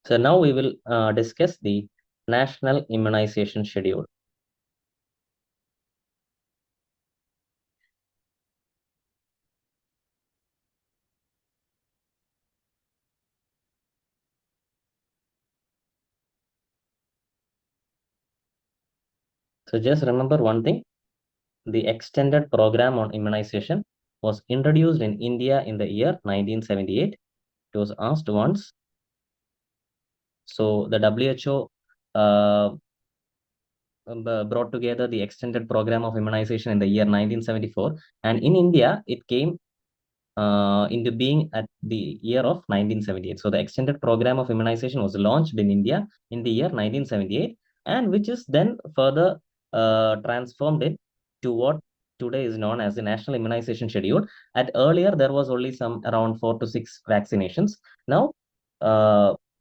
So now we will discuss the national immunization schedule. So just remember one thing, the extended program on immunization was introduced in India in the year 1978. It was asked once. So the WHO brought together the extended program of immunization in the year 1974. And in India, it came into being at the year of 1978. So the extended program of immunization was launched in India in the year 1978, and which is then further transformed into what today is known as the National Immunization Schedule. At earlier, there was only some around 4 to 6 vaccinations. Now,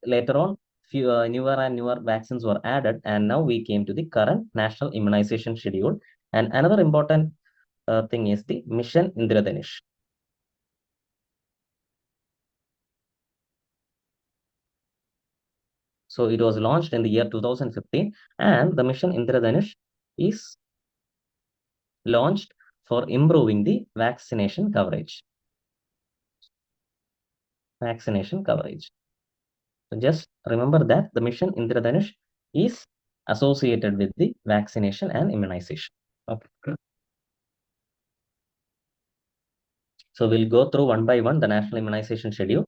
later on, few newer and newer vaccines were added, and now we came to the current National Immunization Schedule. And another important thing is the Mission Indradhanush. So it was launched in the year 2015, and the mission Indradhanush is launched for improving the vaccination coverage. Vaccination coverage. So just remember that the mission Indradhanush is associated with the vaccination and immunization. Okay. So we'll go through one by one the national immunization schedule.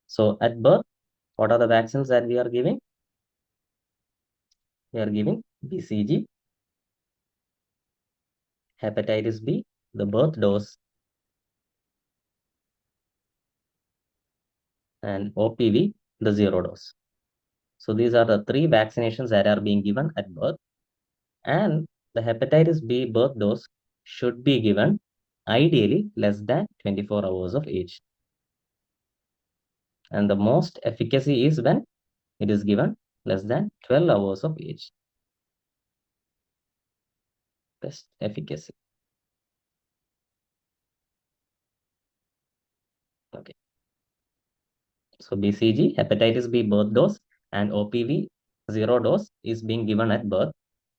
So at birth, what are the vaccines that we are giving? We are giving BCG, hepatitis B, the birth dose, and OPV, the zero dose. So these are the 3 vaccinations that are being given at birth. And the hepatitis B birth dose should be given ideally less than 24 hours of age. And the most efficacy is when it is given less than 12 hours of age. Best efficacy. Okay. So BCG, hepatitis B birth dose, and OPV zero dose is being given at birth.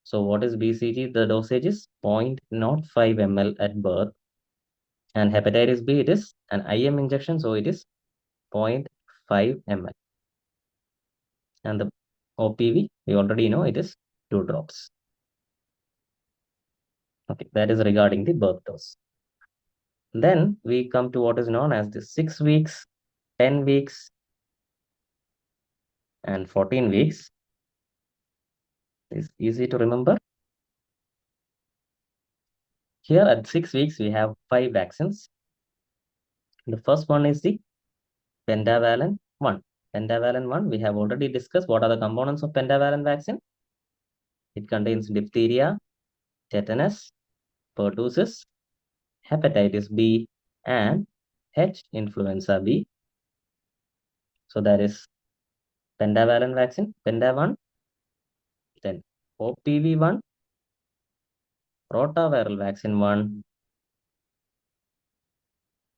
So what is BCG? The dosage is 0.05 ml at birth. And hepatitis B, it is an IM injection, so it is 0.5 ml. And the OPV, we already know it is 2 drops. Okay, that is regarding the birth dose. Then we come to what is known as the 6 weeks, 10 weeks, and 14 weeks. It's easy to remember. Here at 6 weeks, we have 5 vaccines. The first one is the pentavalent 1. Pentavalent 1, we have already discussed what are the components of pentavalent vaccine. It contains diphtheria, tetanus, pertussis, hepatitis B, and H influenza B. So that is pentavalent vaccine, Penta 1, then OPV 1, rotaviral vaccine 1,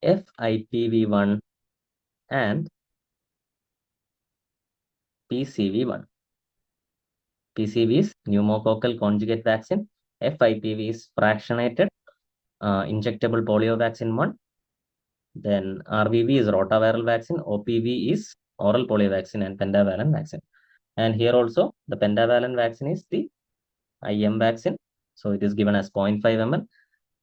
FIPV 1, and PCV 1. PCV is pneumococcal conjugate vaccine, FIPV is fractionated injectable polio vaccine 1, then RVV is rotaviral vaccine, OPV is oral polio vaccine, and pentavalent vaccine. And here also the pentavalent vaccine is the IM vaccine, so it is given as 0.5 ml.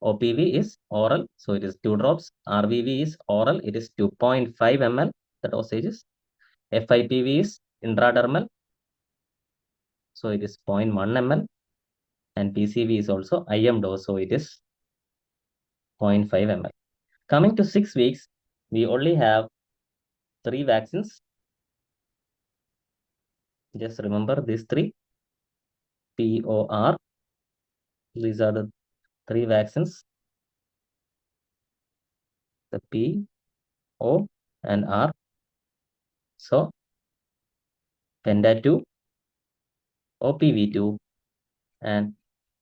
OPV is oral, so it is 2 drops. RVV is oral, it is 2.5 ml, the dosage is. FIPV is intradermal, so it is 0.1 ml. And PCV is also IM dose, so it is 0.5 ml. Coming to 6 weeks, we only have 3 vaccines. Just remember these 3. POR. These are the 3 vaccines. The P, O, and R. So, Penta 2, OPV 2, and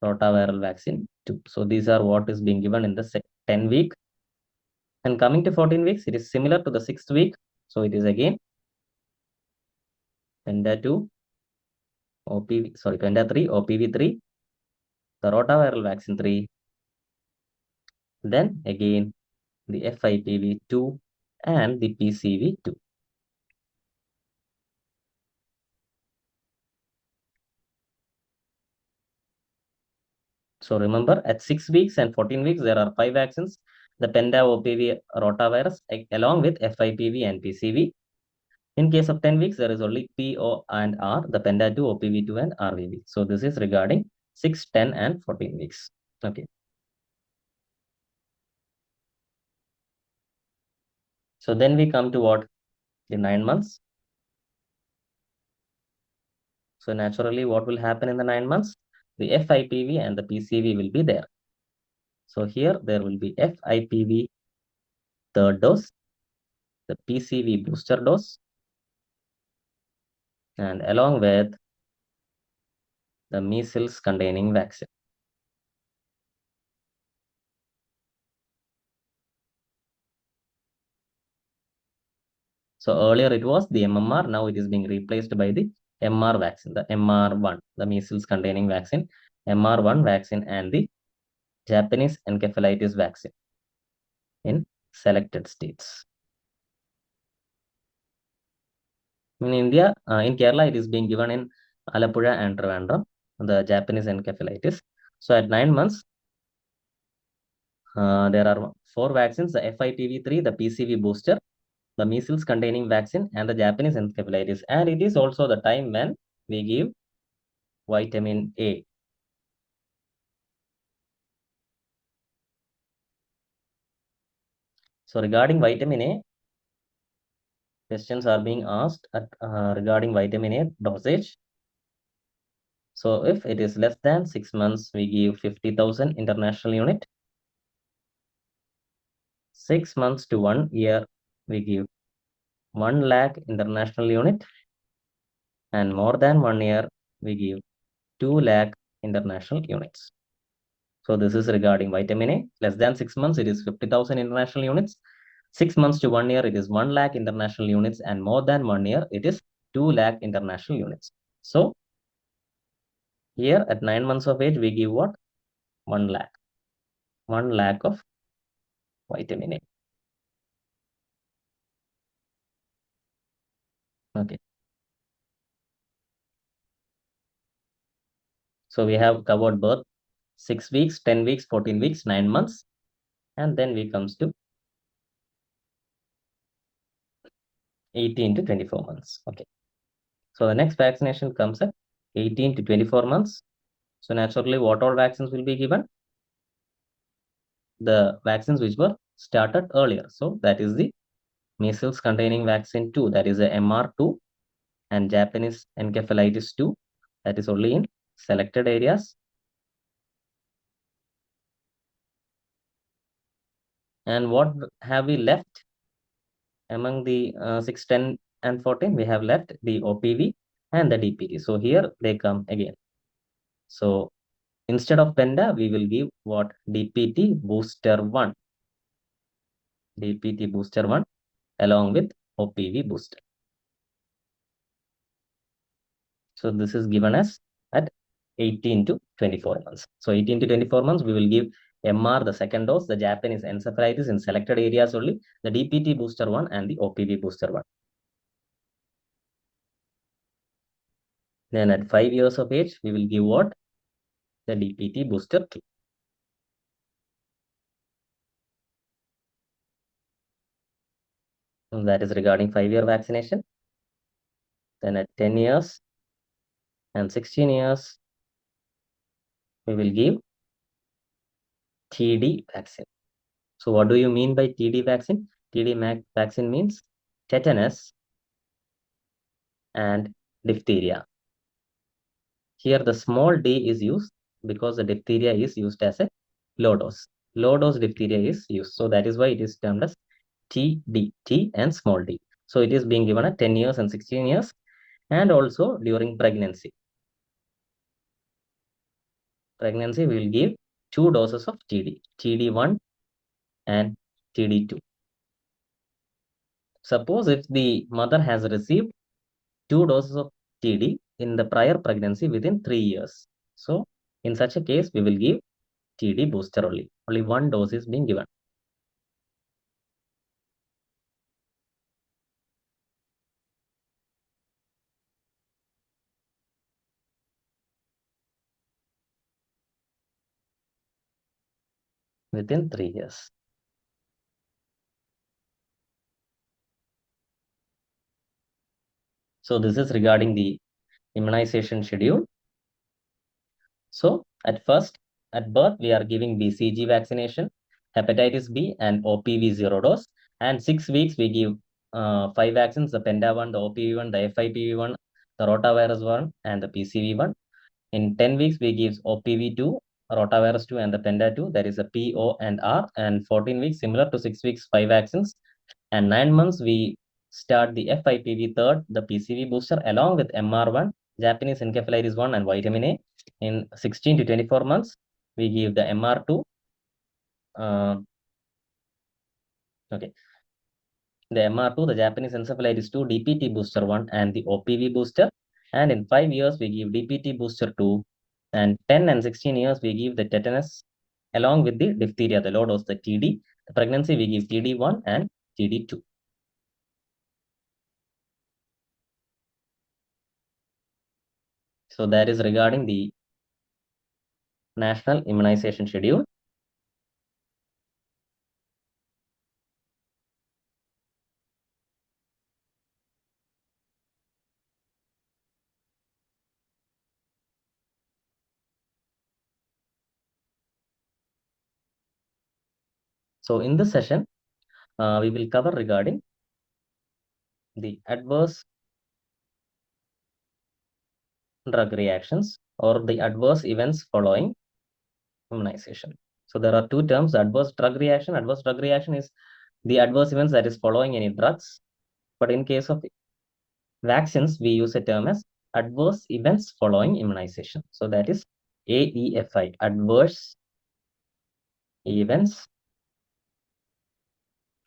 rotaviral vaccine 2. So, these are what is being given in the 10 week. And coming to 14 weeks, it is similar to the 6th week. So, it is again Penta 2, Penta 3, OPV 3, the rotaviral vaccine 3, then again the FIPV 2 and the PCV 2. So remember, at 6 weeks and 14 weeks, there are 5 vaccines, the Penta OPV rotavirus along with FIPV and PCV. In case of 10 weeks, there is only PO and R, the Penta 2, OPV2 and RVV. So this is regarding 6, 10 and 14 weeks. Okay. So then we come to what? The 9 months. So naturally, what will happen in the 9 months? The FIPV and the PCV will be there. So here there will be FIPV third dose, the PCV booster dose, and along with the measles containing vaccine. So earlier it was the MMR, now it is being replaced by the MR vaccine, the MR1, the measles containing vaccine, MR1 vaccine, and the Japanese encephalitis vaccine in selected states. In India, in Kerala, it is being given in Alappuzha and Trivandrum, the Japanese encephalitis. So at 9 months, there are 4 vaccines, the FITV3, the PCV booster, the measles containing vaccine, and the Japanese encephalitis. And it is also the time when we give vitamin A. So regarding vitamin A, questions are being asked regarding vitamin A dosage. So if it is less than 6 months, we give 50,000 international unit. 6 months to 1 year, we give 1 lakh international unit. And more than 1 year, we give 2 lakh international units. So this is regarding vitamin A. Less than 6 months, it is 50,000 international units. 6 months to 1 year, it is 1 lakh international units. And more than 1 year, it is 2 lakh international units. So here at 9 months of age, we give what? 1 lakh. 1 lakh of vitamin A. Okay. So we have covered birth 6 weeks, 10 weeks, 14 weeks, 9 months. And then we comes to 18 to 24 months. Okay. So the next vaccination comes at 18 to 24 months. So naturally, what all vaccines will be given? The vaccines which were started earlier. So that is the measles containing vaccine 2, that is the MR2, and Japanese encephalitis 2, that is only in selected areas. And what have we left among the 6, 10, and 14? We have left the OPV and the DPT. So here they come again. So instead of Penta, we will give what? DPT booster 1. DPT booster 1 along with OPV booster. So this is given as at 18 to 24 months. So 18 to 24 months, we will give MR, the second dose, the Japanese encephalitis in selected areas only, the DPT booster 1 and the OPV booster 1. Then at 5 years of age, we will give what? The DPT booster 2. So that is regarding 5-year vaccination. Then at 10 years and 16 years, we will give TD vaccine. So what do you mean by TD vaccine? TD vaccine means tetanus and diphtheria. Here the small d is used because the diphtheria is used as a low dose. Low dose diphtheria is used. So that is why it is termed as TD, T and small d. So it is being given at 10 years and 16 years and also during pregnancy. Pregnancy, we will give 2 doses of TD, TD1 and TD2. Suppose if the mother has received 2 doses of TD in the prior pregnancy within 3 years. So in such a case, we will give TD booster only. Only one dose is being given. Within 3 years. So this is regarding the immunization schedule. So at birth, we are giving BCG vaccination, hepatitis B, and OPV 0 dose. And 6 weeks, we give 5 vaccines, the Penta 1, the OPV 1, the FIPV 1, the rotavirus 1, and the PCV 1. In 10 weeks, we give OPV 2, rotavirus 2, and the Penta 2, that is a P, O, and R. And 14 weeks, similar to 6 weeks, 5 vaccines. And 9 months, we start the FIPV third, the PCV booster, along with MR1, Japanese encephalitis 1, and vitamin A. In 16 to 24 months, we give the MR2. Okay. The MR2, the Japanese encephalitis 2, DPT booster 1, and the OPV booster. And in 5 years, we give DPT booster 2. And 10 and 16 years, we give the tetanus along with the diphtheria, the low dose, the TD. The pregnancy, we give TD1 and TD2. So that is regarding the national immunization schedule. So in this session, we will cover regarding the adverse drug reactions or the adverse events following immunization. So there are two terms, adverse drug reaction. Adverse drug reaction is the adverse events that is following any drugs. But in case of vaccines, we use a term as adverse events following immunization. So that is AEFI, adverse events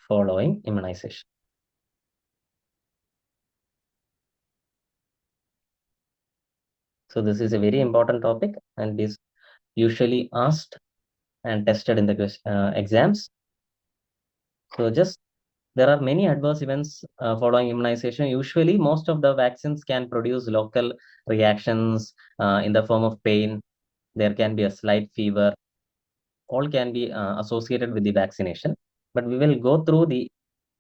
following immunization. So this is a very important topic and is usually asked and tested in the exams. So just there are many adverse events following immunization. Usually, most of the vaccines can produce local reactions in the form of pain. There can be a slight fever. All can be associated with the vaccination. But we will go through the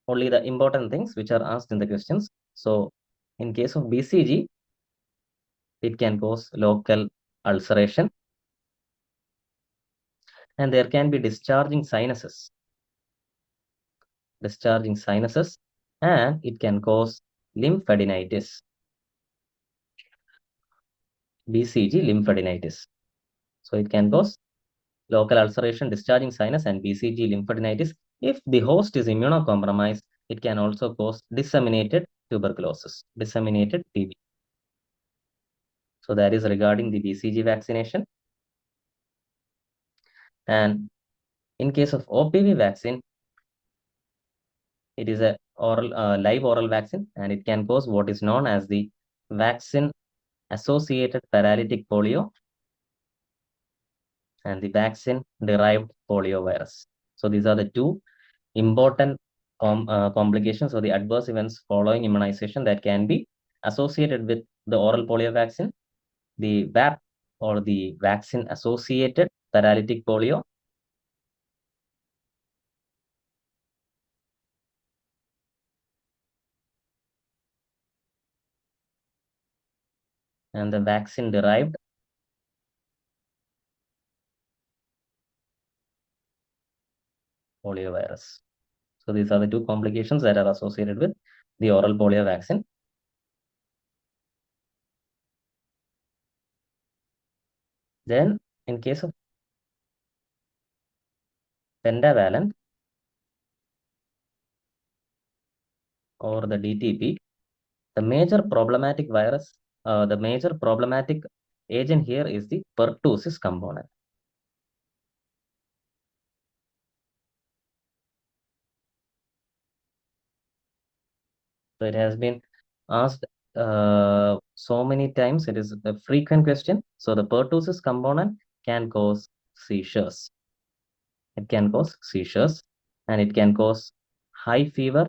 only the important things which are asked in the questions. So, in case of BCG, it can cause local ulceration, and there can be discharging sinuses, and it can cause lymphadenitis. BCG lymphadenitis. So it can cause local ulceration, discharging sinus, and BCG lymphadenitis. If the host is immunocompromised, it can also cause disseminated tuberculosis, disseminated TB. So that is regarding the BCG vaccination. And in case of OPV vaccine, it is a live oral vaccine, and it can cause what is known as the vaccine-associated paralytic polio and the vaccine-derived poliovirus. So these are the two important complications or the adverse events following immunization that can be associated with the oral polio vaccine, the VAP or the vaccine-associated paralytic polio, and the vaccine-derived poliovirus. So these are the two complications that are associated with the oral polio vaccine. Then, in case of pentavalent or the DTP, the major problematic agent here is the pertussis component. So it has been asked so many times. It is a frequent question. So the pertussis component can cause seizures. It can cause seizures, and it can cause high fever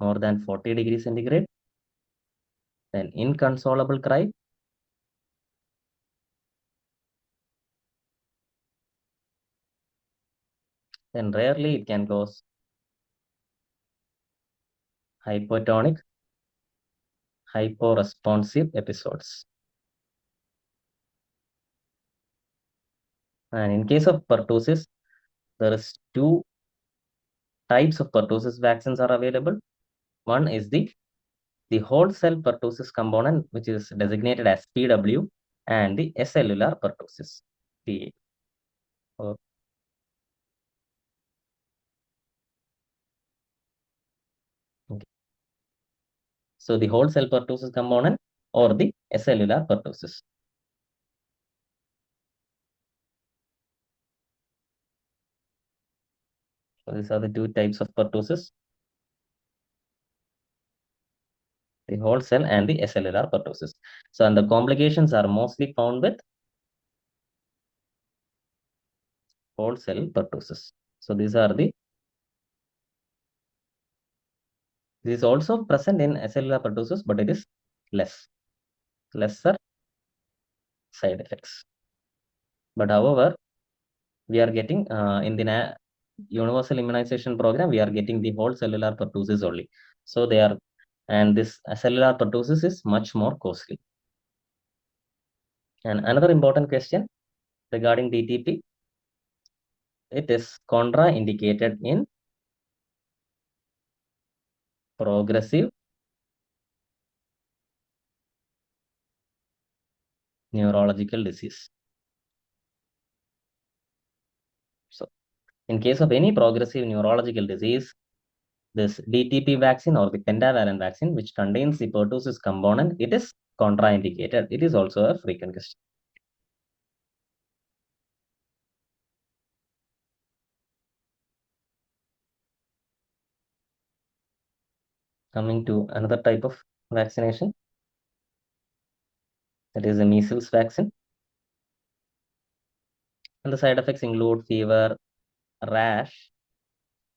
more than 40 degrees centigrade, then inconsolable cry, then rarely it can cause hypotonic, hyporesponsive episodes. And in case of pertussis, there is two types of pertussis vaccines are available. One is the whole cell pertussis component, which is designated as PW, and the acellular pertussis, PA. Okay. So the whole cell pertussis component or the acellular pertussis. So these are the two types of pertussis, the whole cell and the acellular pertussis. So, and the complications are mostly found with whole cell pertussis. So these are the, this is also present in acellular pertussis, but it is lesser side effects. But however, we are getting in the universal immunization program, we are getting the whole cellular pertussis only. So they are, and this cellular pertussis is much more costly. And another important question regarding DTP, it is contraindicated in progressive neurological disease. So in case of any progressive neurological disease, this DTP vaccine or the pentavalent vaccine, which contains the pertussis component, it is contraindicated. It is also a frequent question. Coming to another type of vaccination, that is a measles vaccine. And the side effects include fever, rash,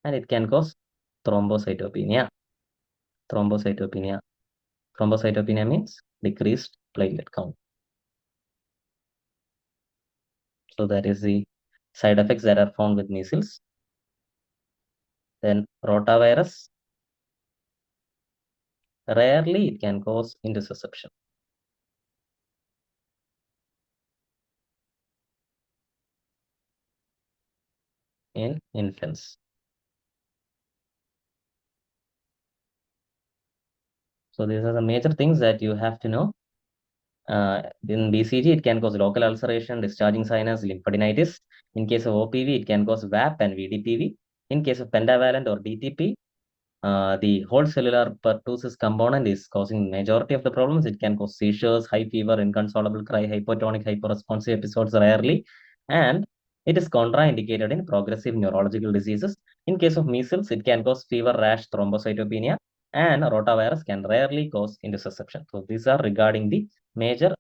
and it can cause thrombocytopenia. Thrombocytopenia. Thrombocytopenia means decreased platelet count. So that is the side effects that are found with measles. Then rotavirus. Rarely it can cause intussusception. In infants. So these are the major things that you have to know. In BCG, it can cause local ulceration, discharging sinus, lymphadenitis. In case of OPV, it can cause VAP and VDPV. In case of pentavalent or DTP, the whole cellular pertussis component is causing majority of the problems. It can cause seizures, high fever, inconsolable cry, hypotonic, hyperresponsive episodes rarely, and it is contraindicated in progressive neurological diseases. In case of measles, it can cause fever, rash, thrombocytopenia, and rotavirus can rarely cause intussusception. So these are regarding the major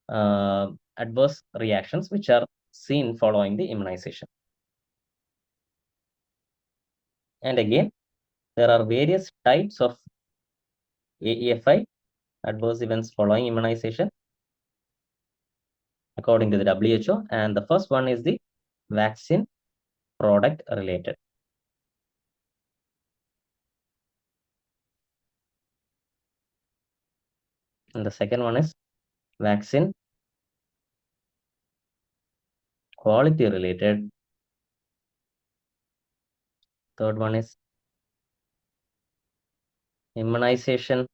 adverse reactions which are seen following the immunization. And again, there are various types of AEFI, adverse events following immunization, according to the WHO. And the first one is the vaccine product related. And the second one is vaccine quality related. Third one is immunization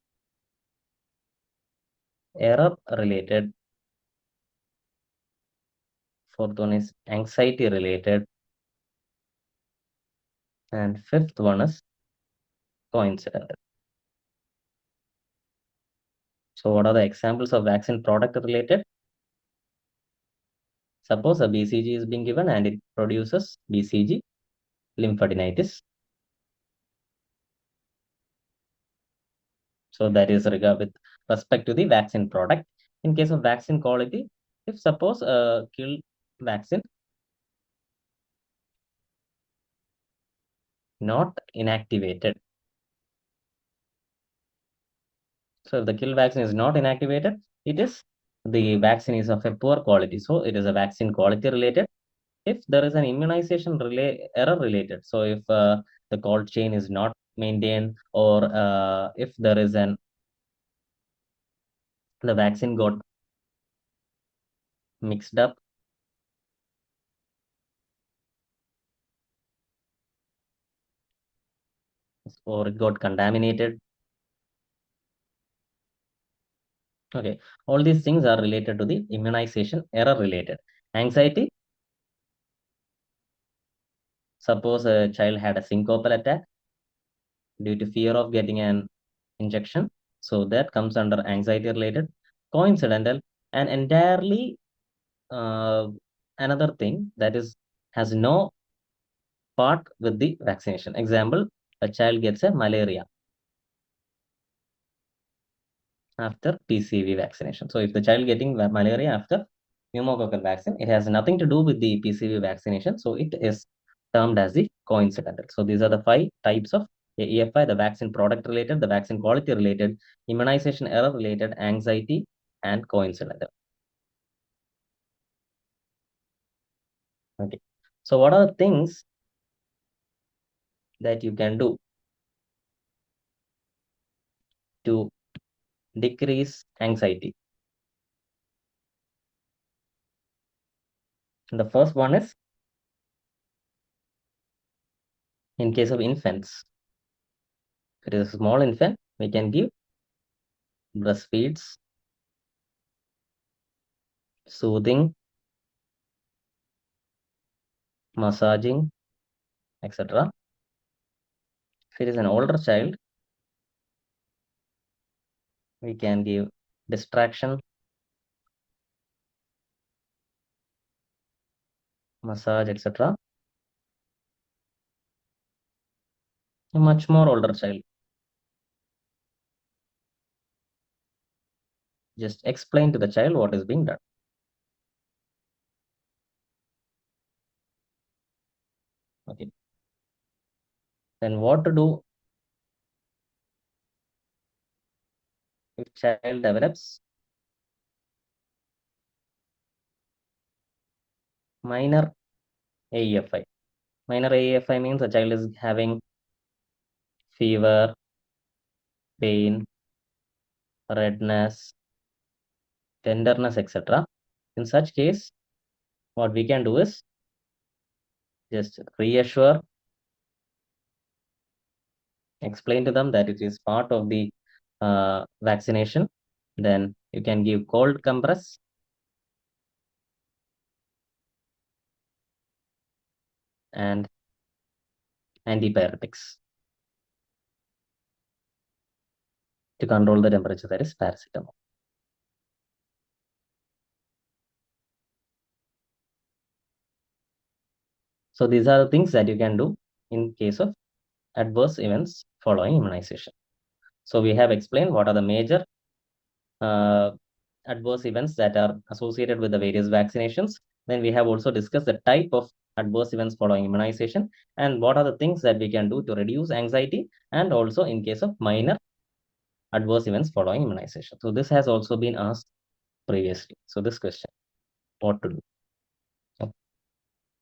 error related. Fourth one is anxiety related. And fifth one is coincidental. So what are the examples of vaccine product related? Suppose a BCG is being given and it produces BCG lymphadenitis. So that is with respect to the vaccine product. In case of vaccine quality, if suppose a kill vaccine not inactivated. So if the kill vaccine is not inactivated, the vaccine is of a poor quality. So it is a vaccine quality related. If there is an immunization error related, so if the cold chain is not maintained, or if there is the vaccine got mixed up, or it got contaminated. Okay, all these things are related to the immunization error related. Anxiety, suppose a child had a syncopal attack due to fear of getting an injection. So that comes under anxiety related. Coincidental, and entirely uh, another thing that is has no part with the vaccination. Example, a child gets a malaria after PCV vaccination. So if the child getting malaria after pneumococcal vaccine, it has nothing to do with the PCV vaccination. So it is termed as the coincidental. So these are the 5 types of EFI: the vaccine product related, the vaccine quality related, immunization error related, anxiety, and coincidental. Okay. So what are the things that you can do to decrease anxiety? The first one is, in case of infants, if it is a small infant, we can give breastfeeds, soothing, massaging, etc. If it is an older child, we can give distraction, massage, etc. A much more older child, just explain to the child what is being done. Okay. Then what to do if child develops minor AEFI? Minor AEFI means a child is having fever, pain, redness, tenderness, etc. In such case, what we can do is just reassure, explain to them that it is part of the vaccination. Then you can give cold compress and antibiotics to control the temperature, that is paracetamol. So these are the things that you can do in case of adverse events following immunization. So we have explained what are the major uh, adverse events that are associated with the various vaccinations. Then we have also discussed the type of adverse events following immunization and what are the things that we can do to reduce anxiety, and also in case of minor adverse events following immunization. So this has also been asked previously. So this question, what to do?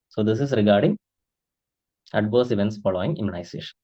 So this is regarding adverse events following immunization.